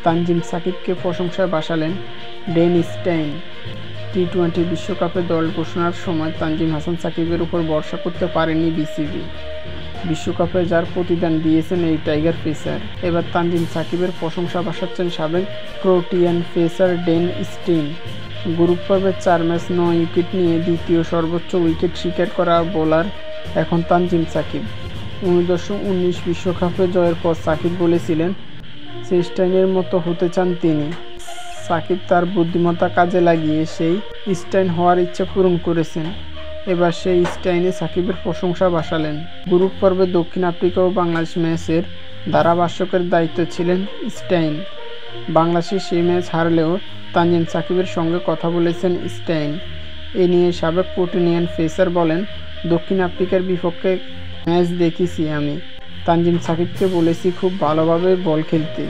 তানজিম সাকিবকে প্রশংসায় ভাসালেন ডেন স্টেইন। টি-20 বিশ্বকাপে দল ঘোষণার সময় তানজিম হাসান সাকিবের উপর ভরসা করতে পারেনি বিসিবি। বিশ্বকাপে যার প্রতিদান দিয়েছেন এই টাইগার পেসার। এবার তানজিম সাকিবের প্রশংসা ভাসাচ্ছেন সাবেক প্রোটিয়ান পেসার ডেন স্টেইন। গ্রুপ পর্বের 4 ম্যাচ 9 উইকেট নিয়ে দ্বিতীয় সর্বোচ্চ উইকেট শিকার করা বোলার এখন তানজিম সাকিব। 19 বিশ্বকাপে জয়ের পর সাকিব বলেছিলেন স্টেইনের মতো হতে চান তিনি। সাকিব তার বুদ্ধিমত্তা কাজে লাগিয়ে সেই স্টেইন হওয়ার ইচ্ছা পূরণ করেছেন। এবার সেই স্টেইনে সাকিবের প্রশংসা ভাসালেন। গ্রুপ পর্বে দক্ষিণ আফ্রিকা ও বাংলাদেশ ম্যাচের ধারাভাষ্যকের দায়িত্বে ছিলেন স্টেইন। বাংলাদেশের সেই ম্যাচ হারলেও তানজিম সাকিবের সঙ্গে কথা বলেছেন স্টেইন। এ নিয়ে সাবেক প্রোটিয়ান পেসার বলেন, দক্ষিণ আফ্রিকার বিপক্ষে ম্যাচ দেখেছি আমি। তানজিম সাকিবকে বলেছি খুব ভালোভাবে বল খেলতে।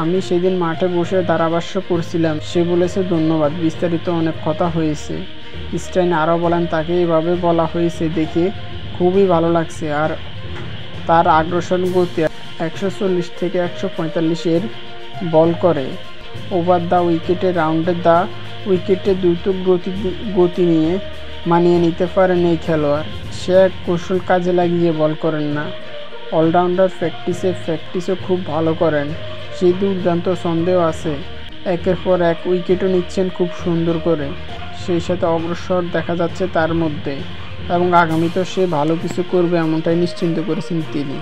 আমি সেদিন মাঠে বসে ধারাভাষ্য করছিলাম, সে বলেছে ধন্যবাদ, বিস্তারিত অনেক কথা হয়েছে। স্টেইন আরও বলেন, তাকে এভাবে বলা হয়েছে দেখে খুবই ভালো লাগছে। আর তার আগ্রাসন গতি 140 থেকে 145-এর বল করে। ওভার দ্য উইকেটে রাউন্ডে দ্য উইকেটে দ্রুত গতি নিয়ে মানিয়ে নিতে পারেন এই খেলোয়াড়। সে এক কৌশল কাজে লাগিয়ে বল করেন না। অলরাউন্ডার প্র্যাকটিসও খুব ভালো করেন। সেই দুর্দান্ত ছন্দেও আছে। একের পর এক উইকেটও নিচ্ছেন খুব সুন্দর করে। সেই সাথে অগ্রসর দেখা যাচ্ছে তার মধ্যে এবং আগামীতেও সে ভালো কিছু করবে এমনটাই নিশ্চিন্ত করেছেন তিনি।